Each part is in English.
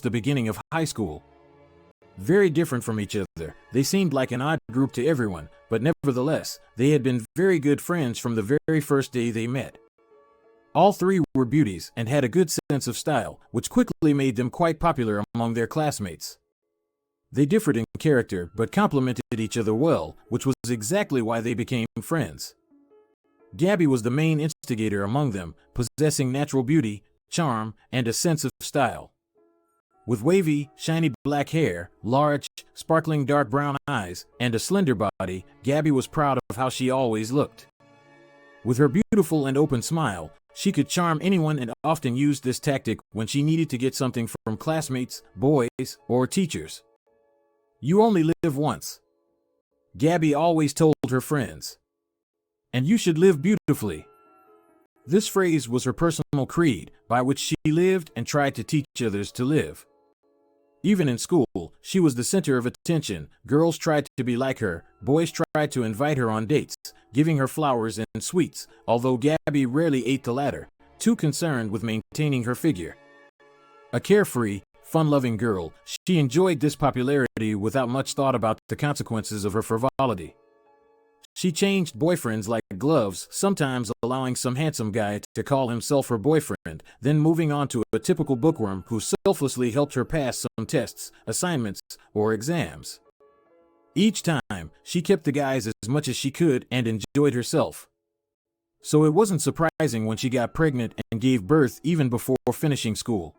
the beginning of high school. Very different from each other, they seemed like an odd group to everyone, but nevertheless, they had been very good friends from the very first day they met. All three were beauties and had a good sense of style, which quickly made them quite popular among their classmates. They differed in character but complemented each other well, which was exactly why they became friends. Gabby was the main instigator among them, possessing natural beauty, charm, and a sense of style. With wavy, shiny black hair, large, sparkling dark brown eyes, and a slender body, Gabby was proud of how she always looked. With her beautiful and open smile, she could charm anyone and often used this tactic when she needed to get something from classmates, boys, or teachers. You only live once, Gabby always told her friends. And you should live beautifully. This phrase was her personal creed, by which she lived and tried to teach others to live. Even in school, she was the center of attention. Girls tried to be like her, boys tried to invite her on dates, giving her flowers and sweets, although Gabby rarely ate the latter, too concerned with maintaining her figure. A carefree, fun-loving girl, she enjoyed this popularity without much thought about the consequences of her frivolity. She changed boyfriends like gloves, sometimes allowing some handsome guy to call himself her boyfriend, then moving on to a typical bookworm who selflessly helped her pass some tests, assignments, or exams. Each time, she kept the guys as much as she could and enjoyed herself. So it wasn't surprising when she got pregnant and gave birth even before finishing school.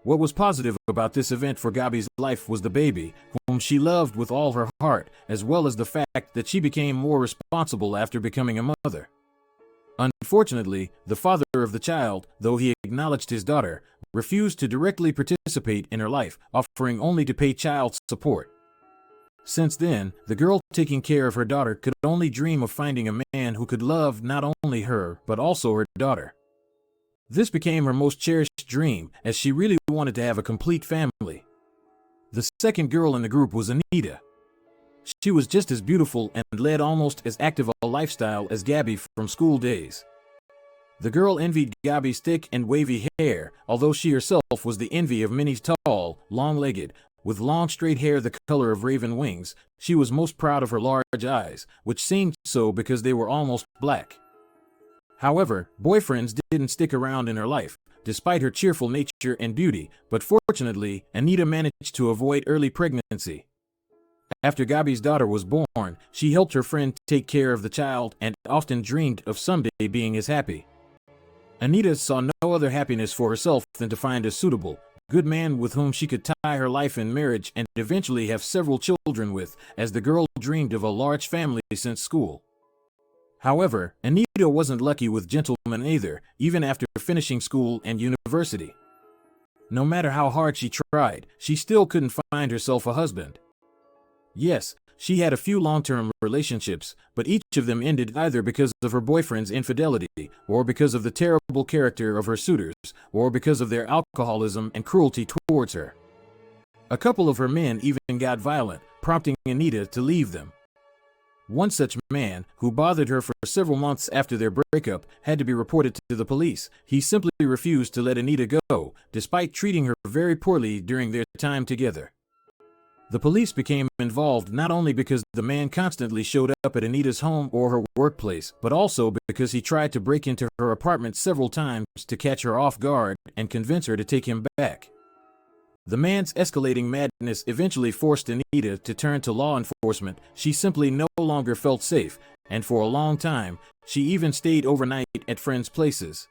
What was positive about this event for Gabby's life was the baby, whom she loved with all her heart, as well as the fact that she became more responsible after becoming a mother. Unfortunately, the father of the child, though he acknowledged his daughter, refused to directly participate in her life, offering only to pay child support. Since then, the girl taking care of her daughter could only dream of finding a man who could love not only her, but also her daughter. This became her most cherished dream, as she really wanted to have a complete family. The second girl in the group was Anita. She was just as beautiful and led almost as active a lifestyle as Gabby from school days. The girl envied Gabby's thick and wavy hair, although she herself was the envy of many tall, long-legged, with long straight hair the color of raven wings. She was most proud of her large eyes, which seemed so because they were almost black. However, boyfriends didn't stick around in her life, despite her cheerful nature and beauty, but fortunately, Anita managed to avoid early pregnancy. After Gabby's daughter was born, she helped her friend take care of the child and often dreamed of someday being as happy. Anita saw no other happiness for herself than to find a suitable, good man with whom she could tie her life in marriage and eventually have several children with, as the girl dreamed of a large family since school. However, Anita wasn't lucky with gentlemen either, even after finishing school and university. No matter how hard she tried, she still couldn't find herself a husband. Yes, she had a few long-term relationships, but each of them ended either because of her boyfriend's infidelity, or because of the terrible character of her suitors, or because of their alcoholism and cruelty towards her. A couple of her men even got violent, prompting Anita to leave them. One such man, who bothered her for several months after their breakup, had to be reported to the police. He simply refused to let Anita go, despite treating her very poorly during their time together. The police became involved not only because the man constantly showed up at Anita's home or her workplace, but also because he tried to break into her apartment several times to catch her off guard and convince her to take him back. The man's escalating madness eventually forced Anita to turn to law enforcement. She simply no longer felt safe, and for a long time, she even stayed overnight at friends' places.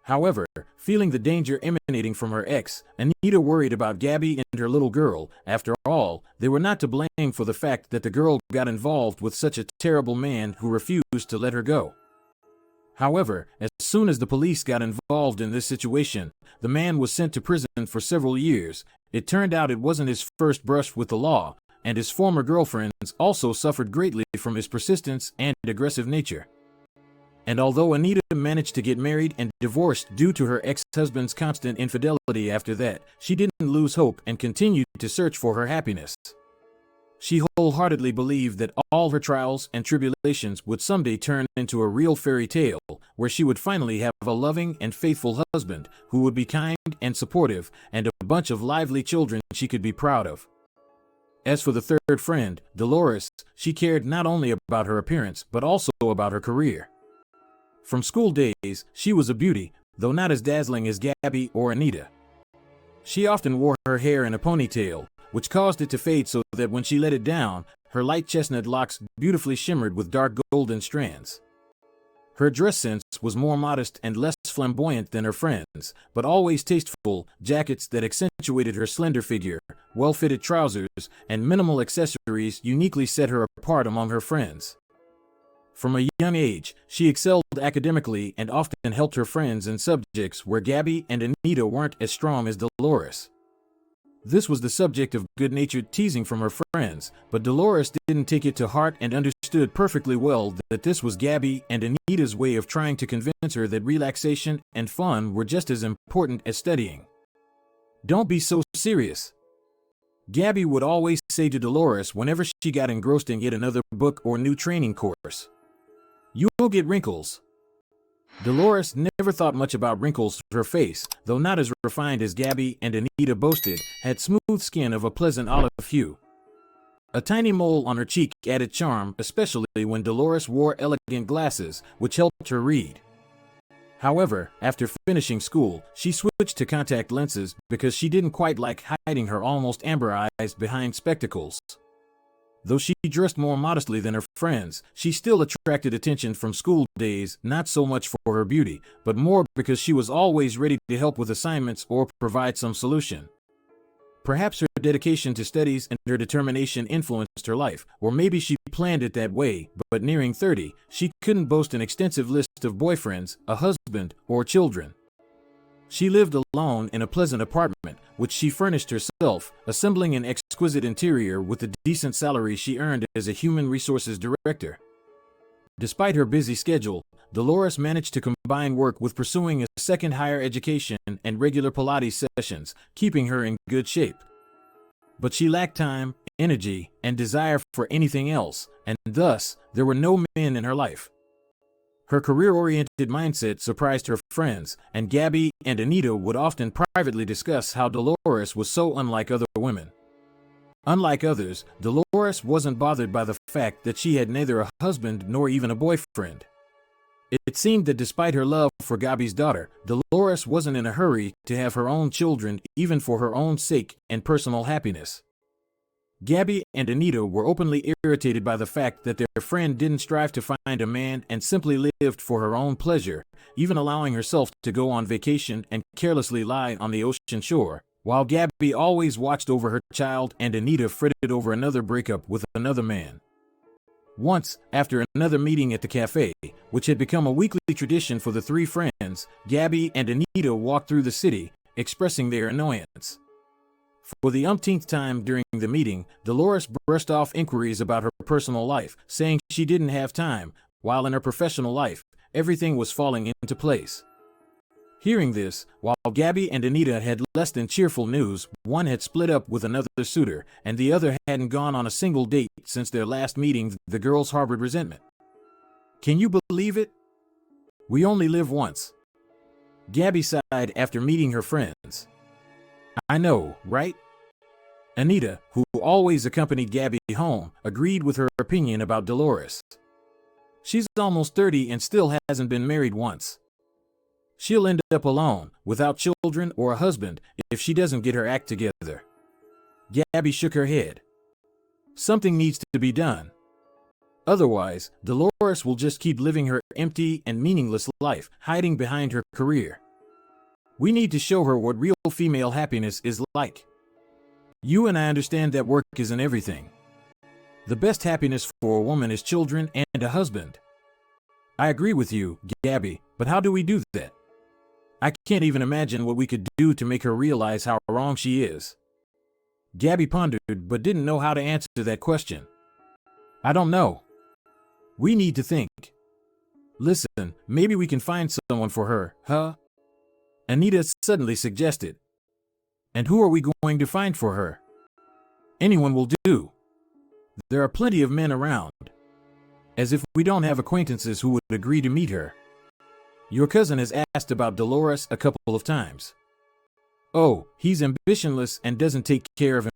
However, feeling the danger emanating from her ex, Anita worried about Gabby and her little girl. After all, they were not to blame for the fact that the girl got involved with such a terrible man who refused to let her go. However, as soon as the police got involved in this situation, the man was sent to prison for several years. It turned out it wasn't his first brush with the law, and his former girlfriends also suffered greatly from his persistence and aggressive nature. And although Anita managed to get married and divorced due to her ex-husband's constant infidelity after that, she didn't lose hope and continued to search for her happiness. She wholeheartedly believed that all her trials and tribulations would someday turn into a real fairy tale, where she would finally have a loving and faithful husband who would be kind and supportive, and a bunch of lively children she could be proud of. As for the third friend, Dolores, she cared not only about her appearance but also about her career. From school days, she was a beauty, though not as dazzling as Gabby or Anita. She often wore her hair in a ponytail, which caused it to fade so that when she let it down, her light chestnut locks beautifully shimmered with dark golden strands. Her dress sense was more modest and less flamboyant than her friends, but always tasteful. Jackets that accentuated her slender figure, well-fitted trousers, and minimal accessories uniquely set her apart among her friends. From a young age, she excelled academically and often helped her friends in subjects where Gabby and Anita weren't as strong as Dolores. This was the subject of good-natured teasing from her friends, but Dolores didn't take it to heart and understood perfectly well that this was Gabby and Anita's way of trying to convince her that relaxation and fun were just as important as studying. "Don't be so serious," Gabby would always say to Dolores whenever she got engrossed in yet another book or new training course. "You'll get wrinkles." Dolores never thought much about wrinkles. Her face, though not as refined as Gabby and Anita boasted, had smooth skin of a pleasant olive hue. A tiny mole on her cheek added charm, especially when Dolores wore elegant glasses, which helped her read. However, after finishing school, she switched to contact lenses because she didn't quite like hiding her almost amber eyes behind spectacles. Though she dressed more modestly than her friends, she still attracted attention from school days, not so much for her beauty, but more because she was always ready to help with assignments or provide some solution. Perhaps her dedication to studies and her determination influenced her life, or maybe she planned it that way, but nearing 30, she couldn't boast an extensive list of boyfriends, a husband, or children. She lived alone in a pleasant apartment, which she furnished herself, assembling an exquisite interior with the decent salary she earned as a human resources director. Despite her busy schedule, Dolores managed to combine work with pursuing a second higher education and regular Pilates sessions, keeping her in good shape. But she lacked time, energy, and desire for anything else, and thus, there were no men in her life. Her career-oriented mindset surprised her friends, and Gabby and Anita would often privately discuss how Dolores was so unlike other women. Unlike others, Dolores wasn't bothered by the fact that she had neither a husband nor even a boyfriend. It seemed that despite her love for Gabby's daughter, Dolores wasn't in a hurry to have her own children, even for her own sake and personal happiness. Gabby and Anita were openly irritated by the fact that their friend didn't strive to find a man and simply lived for her own pleasure, even allowing herself to go on vacation and carelessly lie on the ocean shore, while Gabby always watched over her child and Anita fretted over another breakup with another man. Once, after another meeting at the cafe, which had become a weekly tradition for the three friends, Gabby and Anita walked through the city, expressing their annoyance. For the umpteenth time during the meeting, Dolores brushed off inquiries about her personal life, saying she didn't have time, while in her professional life, everything was falling into place. Hearing this, while Gabby and Anita had less than cheerful news, one had split up with another suitor, and the other hadn't gone on a single date since their last meeting, the girls harbored resentment. "Can you believe it? We only live once." Gabby sighed after meeting her friends. "I know, right?" Anita, who always accompanied Gabby home, agreed with her opinion about Dolores. "She's almost 30 and still hasn't been married once. She'll end up alone, without children or a husband, if she doesn't get her act together." Gabby shook her head. "Something needs to be done. Otherwise, Dolores will just keep living her empty and meaningless life, hiding behind her career. We need to show her what real female happiness is like. You and I understand that work isn't everything. The best happiness for a woman is children and a husband." "I agree with you, Gabby, but how do we do that? I can't even imagine what we could do to make her realize how wrong she is." Gabby pondered but didn't know how to answer that question. "I don't know. We need to think. Listen, maybe we can find someone for her, huh?" Anita suddenly suggested. "And who are we going to find for her?" "Anyone will do." There are plenty of men around. As if we don't have acquaintances who would agree to meet her. Your cousin has asked about Dolores a couple of times. Oh, he's ambitionless and doesn't take care of